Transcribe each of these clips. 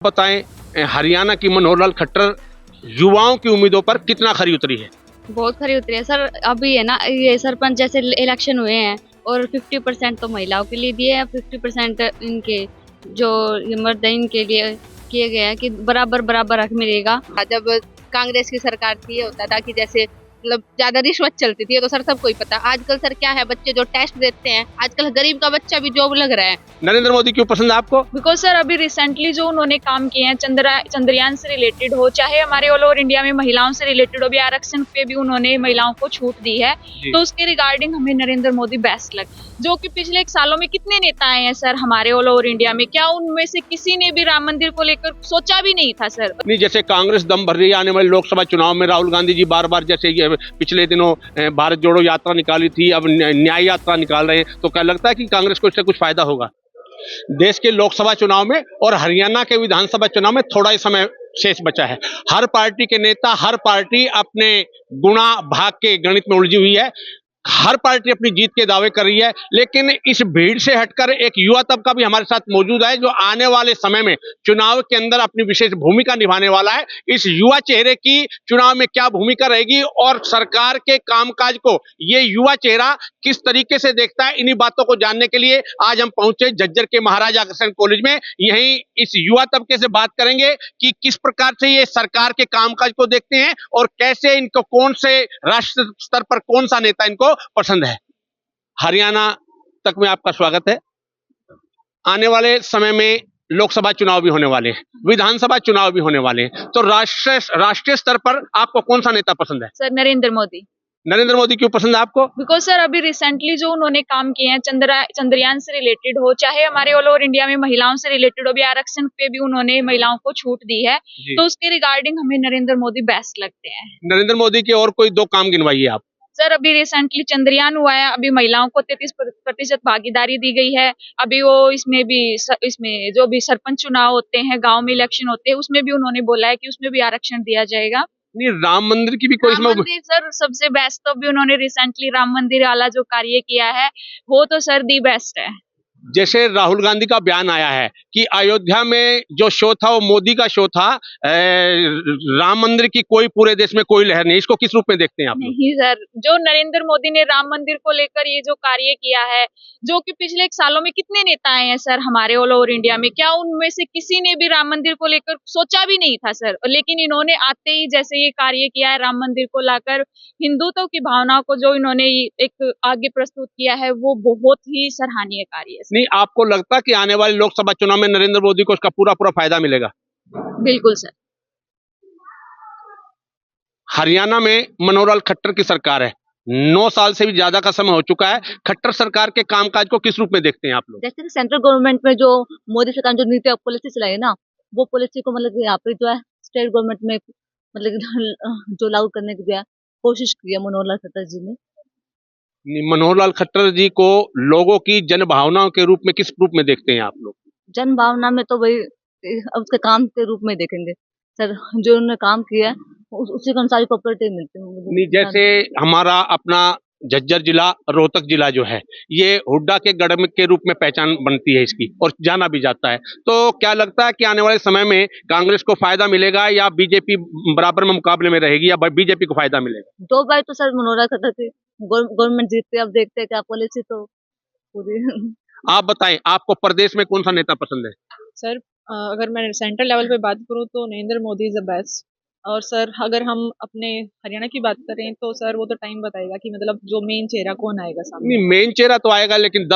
बताएं, हरियाणा की मनोहर लाल खट्टर युवाओं की उम्मीदों पर कितना खरी उतरी है? बहुत खरी उतरी है सर। अभी है ना, ये सरपंच जैसे इलेक्शन हुए हैं और 50% तो महिलाओं के लिए दिए हैं, 50% इनके जो ये मर्द हैं इनके लिए किए गए हैं कि बराबर बराबर हक मिलेगा। जब कांग्रेस की सरकार थी ये होता था कि जैसे मतलब ज्यादा रिश्वत चलती थी, ये तो सर सबको ही पता। आजकल सर क्या है, बच्चे जो टेस्ट देते हैं, आजकल गरीब का बच्चा भी जॉब लग रहा है। नरेंद्र मोदी क्यों पसंद है आपको? बिकॉज सर अभी रिसेंटली जो उन्होंने काम किए हैं चंद्रयान से रिलेटेड हो, चाहे हमारे ऑल ओवर इंडिया में महिलाओं से रिलेटेड हो, भी आरक्षण पे भी उन्होंने महिलाओं को छूट दी है, तो उसके रिगार्डिंग हमें नरेंद्र मोदी बेस्ट लगे। जो कि पिछले एक सालों में कितने नेता आए हैं सर हमारे ऑल ओवर इंडिया में, क्या उनमें से किसी ने भी राम मंदिर को लेकर सोचा भी नहीं था सर? नहीं, जैसे कांग्रेस दम भर रही है आने वाले लोकसभा चुनाव में। राहुल गांधी जी बार बार जैसे ये पिछले दिनों भारत जोड़ो यात्रा निकाली थी, अब न्याय यात्रा निकाल रहे हैं, तो क्या लगता है कि कांग्रेस को इससे कुछ फायदा होगा देश के लोकसभा चुनाव में? और हरियाणा के विधानसभा चुनाव में थोड़ा ही समय शेष बचा है। हर पार्टी के नेता, हर पार्टी अपने गुणा भाग के गणित में उलझी हुई है, हर पार्टी अपनी जीत के दावे कर रही है, लेकिन इस भीड़ से हटकर एक युवा तबका भी हमारे साथ मौजूद है जो आने वाले समय में चुनाव के अंदर अपनी विशेष भूमिका निभाने वाला है। इस युवा चेहरे की चुनाव में क्या भूमिका रहेगी और सरकार के कामकाज को ये युवा चेहरा किस तरीके से देखता है, इन्हीं बातों को जानने के लिए आज हम पहुंचे झज्जर के महाराजा अग्रसेन कॉलेज में। यहीं इस युवा तबके से बात करेंगे कि किस प्रकार से ये सरकार के कामकाज को देखते हैं और कैसे इनको, कौन से राष्ट्र स्तर पर कौन सा नेता इनको पसंद है। हरियाणा तक में आपका स्वागत है। आने वाले समय में लोकसभा चुनाव भी होने वाले हैं, विधानसभा चुनाव भी होने वाले हैं, तो राष्ट्रीय स्तर पर आपको कौन सा नेता पसंद है? सर नरेंद्र मोदी। नरेंद्र मोदी क्यों पसंद है आपको? बिकॉज सर अभी रिसेंटली जो उन्होंने काम किए हैं चंद्रयान से रिलेटेड हो, चाहे हमारे ऑल ओवर इंडिया में महिलाओं से रिलेटेड हो, भी आरक्षण पे भी उन्होंने महिलाओं को छूट दी है, तो उसके रिगार्डिंग हमें नरेंद्र मोदी बेस्ट लगते हैं। नरेंद्र मोदी के और कोई दो काम गिनवाइए आप। सर अभी रिसेंटली चंद्रयान हुआ है, अभी महिलाओं को 33% भागीदारी दी गई है। अभी वो इसमें जो भी सरपंच चुनाव होते हैं, गांव में इलेक्शन होते हैं, उसमें भी उन्होंने बोला है कि उसमें भी आरक्षण दिया जाएगा। नहीं, राम मंदिर की भी कोई राम मंदिर सर सबसे बेस्ट, तो भी उन्होंने रिसेंटली राम मंदिर वाला जो कार्य किया है वो तो सर दी बेस्ट है। जैसे राहुल गांधी का बयान आया है कि अयोध्या में जो शो था वो मोदी का शो था, राम मंदिर की कोई पूरे देश में कोई लहर नहीं, इसको किस रूप में देखते हैं आप? नहीं सर, जो नरेंद्र मोदी ने राम मंदिर को लेकर ये जो कार्य किया है, जो कि पिछले एक सालों में कितने नेता आए हैं सर हमारे ऑल ओवर इंडिया में, क्या उनमें से किसी ने भी राम मंदिर को लेकर सोचा भी नहीं था सर? लेकिन इन्होंने आते ही जैसे ये कार्य किया है राम मंदिर को लाकर, हिंदुत्व की भावना को जो इन्होंने एक आगे प्रस्तुत किया है, वो बहुत ही सराहनीय कार्य है। नहीं, आपको लगता है कि आने वाले लोकसभा चुनाव में नरेंद्र मोदी को इसका पूरा फायदा मिलेगा? बिल्कुल सर। हरियाणा में मनोहर लाल खट्टर की सरकार है, 9 साल से भी ज्यादा का समय हो चुका है। खट्टर सरकार के कामकाज को किस रूप में देखते हैं आप लोग? जैसे कि सेंट्रल गवर्नमेंट में जो मोदी सरकार जो नीति और पॉलिसी चलाई है ना, वो पॉलिसी को मतलब यहाँ पे जो है स्टेट गवर्नमेंट में मतलब जो लागू करने की जो है कोशिश की है मनोहर लाल खट्टर जी ने। मनोहर लाल खट्टर जी को लोगों की जन भावनाओं के रूप में किस रूप में देखते हैं आप लोग? जन भावना में तो वही उसके काम के रूप में देखेंगे सर, जो उन्होंने काम किया है उसी के अनुसार पॉपुलरिटी मिलती है। नहीं, जैसे हमारा अपना झज्जर जिला, रोहतक जिला जो है, ये हुड्डा के गढ़ के रूप में पहचान बनती है इसकी और जाना भी जाता है, तो क्या लगता है कि आने वाले समय में कांग्रेस को फायदा मिलेगा या बीजेपी बराबर में मुकाबले में रहेगी या बीजेपी को फायदा मिलेगा? 2 बार तो सर मनोहर लाल खट्टर की गवर्नमेंट जीतती है, अब देखते हैं क्या पॉलिसी तो पूरी। आप बताएं, आपको प्रदेश में कौन सा नेता पसंद है? सर अगर मैं सेंट्रल लेवल पे बात करूँ तो Narendra Modi is the best. और सर अगर हम अपने हरियाणा की बात करें तो सर वो तो टाइम बताएगा कि मतलब जो मेन चेहरा कौन आएगा सामने। नहीं, मेन चेहरा तो आएगा, लेकिन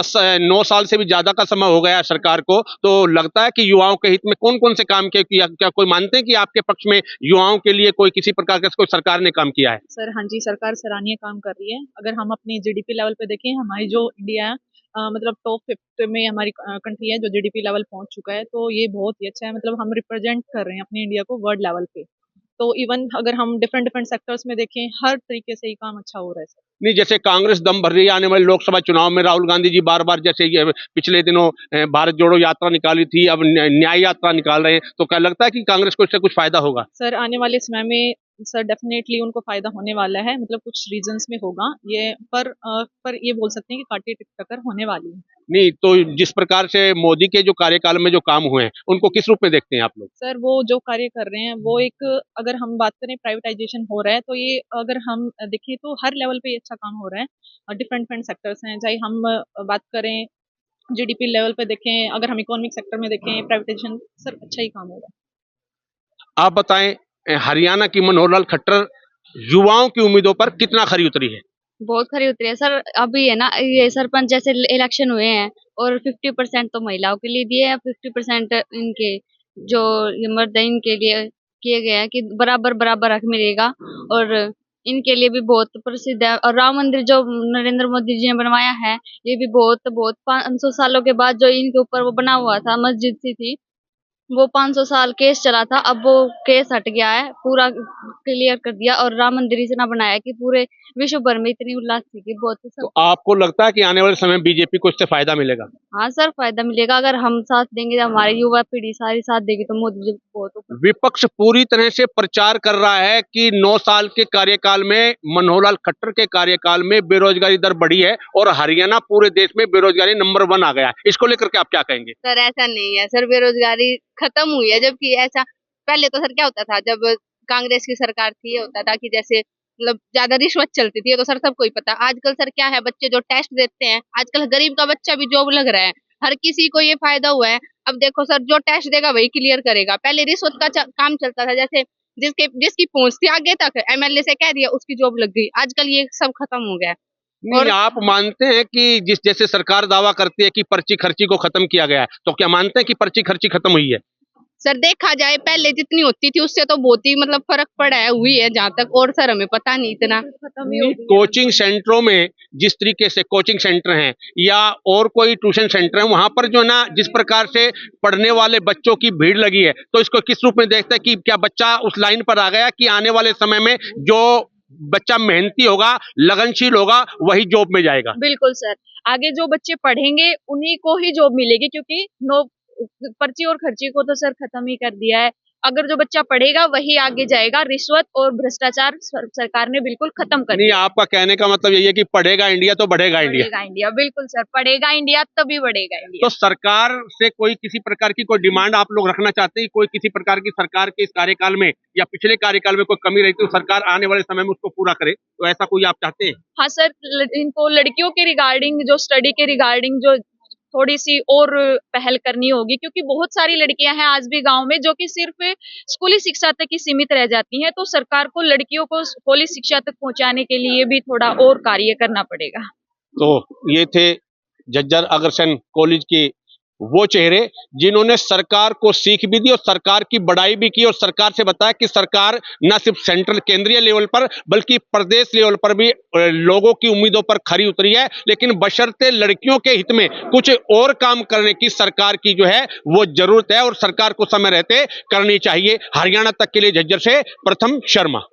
9 साल से भी ज्यादा का समय हो गया है सरकार को, तो लगता है कि युवाओं के हित में कौन कौन से काम किया? क्या कोई मानते हैं कि आपके पक्ष में युवाओं के लिए कोई किसी प्रकार का कोई सरकार ने काम किया है? सर हाँ जी, सरकार सराहनीय काम कर रही है। अगर हम अपनी जीडीपी लेवल पे देखें, हमारी जो इंडिया है मतलब टॉप 5 में हमारी कंट्री है जो जीडीपी लेवल पहुंच चुका है, तो ये बहुत ही अच्छा है। मतलब हम रिप्रेजेंट कर रहे हैं अपनी इंडिया को वर्ल्ड लेवल पे। तो इवन अगर हम डिफरेंट सेक्टर्स में देखें, हर तरीके से ये काम अच्छा हो रहा है सर। नहीं, जैसे कांग्रेस दम भर रही है आने वाले लोकसभा चुनाव में। राहुल गांधी जी बार बार जैसे ये पिछले दिनों भारत जोड़ो यात्रा निकाली थी, अब न्याय यात्रा निकाल रहे हैं, तो क्या लगता है कि कांग्रेस को इससे कुछ फायदा होगा? सर आने वाले समय में सर डेफिनेटली उनको फायदा होने वाला है, मतलब कुछ रीजंस में होगा ये, पर ये बोल सकते हैं कि कांटे टक्कर होने वाली है। नहीं तो जिस प्रकार से मोदी के जो कार्यकाल में जो काम हुए हैं उनको किस रूप में देखते हैं आप लोग? सर वो जो कार्य कर रहे हैं वो एक, अगर हम बात करें प्राइवेटाइजेशन हो रहा है तो ये अगर हम देखें तो हर लेवल पे ये अच्छा काम हो रहा है। डिफरेंट डिफरेंट सेक्टर्स हैं, चाहे हम बात करें जीडीपी लेवल पे देखें, अगर हम इकोनॉमिक सेक्टर में देखें प्राइवेटाइजेशन, सर अच्छा ही काम हो रहा है। आप बताएं, हरियाणा की मनोहर लाल खट्टर युवाओं की उम्मीदों पर कितना खरी उतरी है? बहुत खरी उतरी है सर। अभी है ना, ये सरपंच जैसे इलेक्शन हुए हैं और 50% तो महिलाओं के लिए दिए हैं, 50% इनके जो ये मर्द हैं इनके लिए किए गए हैं कि बराबर बराबर हक मिलेगा। और इनके लिए भी बहुत प्रसिद्ध है। और राम मंदिर जो नरेंद्र मोदी जी ने बनवाया है, ये भी बहुत बहुत 500 सालों के बाद जो इनके ऊपर वो बना हुआ था, मस्जिद सी थी, वो 500 साल केस चला था, अब वो केस हट गया है, पूरा क्लियर कर दिया। और राम मंदिर इतना बनाया कि पूरे विश्व भर में इतनी उल्लास थी कि बहुत तो सब। आपको लगता है कि आने वाले समय में बीजेपी को इससे फायदा मिलेगा? हाँ सर, फायदा मिलेगा अगर हम साथ देंगे, हमारी युवा पीढ़ी सारी साथ देगी तो मोदी जी बहुत ऊपर। विपक्ष पूरी तरह से प्रचार कर रहा है कि 9 साल के कार्यकाल में, मनोहर लाल खट्टर के कार्यकाल में बेरोजगारी दर बढ़ी है और हरियाणा पूरे देश में बेरोजगारी नंबर 1 आ गया है। इसको लेकर के आप क्या कहेंगे? सर ऐसा नहीं है सर, बेरोजगारी खत्म हुई है, जबकि ऐसा पहले तो सर क्या होता था, जब कांग्रेस की सरकार थी, ये होता था कि जैसे मतलब ज्यादा रिश्वत चलती थी, ये तो सर सबको ही पता। आजकल सर क्या है, बच्चे जो टेस्ट देते हैं, आजकल गरीब का बच्चा भी जॉब लग रहा है, हर किसी को ये फायदा हुआ है। अब देखो सर, जो टेस्ट देगा वही क्लियर करेगा। पहले रिश्वत का काम चलता था, जैसे जिसकी पहुंच थी आगे तक, एमएलए से कह दिया उसकी जॉब लग गई। आजकल ये सब खत्म हो गया है। नहीं, आप मानते हैं कि जिस जैसे सरकार दावा करती है कि पर्ची खर्ची को खत्म किया गया है, तो क्या मानते हैं कि पर्ची खर्ची खत्म हुई है? सर देखा जाए पहले जितनी होती थी उससे तो बहुत ही मतलब फर्क पड़ा है, हुई है जहाँ तक, और सर हमें पता नहीं इतना। कोचिंग सेंटरों में जिस तरीके से कोचिंग सेंटर हैं या और कोई ट्यूशन सेंटर है, वहां पर जो है ना, जिस प्रकार से पढ़ने वाले बच्चों की भीड़ लगी है, तो इसको किस रूप में देखते हैं कि क्या बच्चा उस लाइन पर आ गया कि आने वाले समय में जो बच्चा मेहनती होगा, लगनशील होगा, वही जॉब में जाएगा? बिल्कुल सर, आगे जो बच्चे पढ़ेंगे उन्हीं को ही जॉब मिलेगी, क्योंकि नो पर्ची और खर्ची को तो सर खत्म ही कर दिया है। अगर जो बच्चा पढ़ेगा वही आगे जाएगा। रिश्वत और भ्रष्टाचार सरकार ने बिल्कुल खत्म कर नहीं, दिया। आपका कहने का मतलब यही है कि पढ़ेगा इंडिया तो बढ़ेगा इंडिया। बढ़ेगा इंडिया, बिल्कुल सर, पढ़ेगा इंडिया तभी बढ़ेगा इंडिया। तो सरकार से कोई किसी प्रकार की कोई डिमांड आप लोग रखना चाहते हैं? कोई किसी प्रकार की सरकार के इस कार्यकाल में या पिछले कार्यकाल में कोई कमी रही तो सरकार आने वाले समय में उसको पूरा करे, तो ऐसा कोई आप चाहते हैं? हाँ सर, इनको लड़कियों के रिगार्डिंग, जो स्टडी के रिगार्डिंग जो थोड़ी सी और पहल करनी होगी, क्योंकि बहुत सारी लड़कियां हैं आज भी गांव में जो कि सिर्फ स्कूली शिक्षा तक ही सीमित रह जाती हैं। तो सरकार को लड़कियों को स्कूली शिक्षा तक पहुंचाने के लिए भी थोड़ा और कार्य करना पड़ेगा। तो ये थे झज्जर अग्रसेन कॉलेज के वो चेहरे जिन्होंने सरकार को सीख भी दी और सरकार की बड़ाई भी की और सरकार से बताया कि सरकार न सिर्फ सेंट्रल केंद्रीय लेवल पर बल्कि प्रदेश लेवल पर भी लोगों की उम्मीदों पर खरी उतरी है, लेकिन बशर्ते लड़कियों के हित में कुछ और काम करने की सरकार की जो है वो जरूरत है और सरकार को समय रहते करनी चाहिए। हरियाणा तक के लिए झज्जर से प्रथम शर्मा।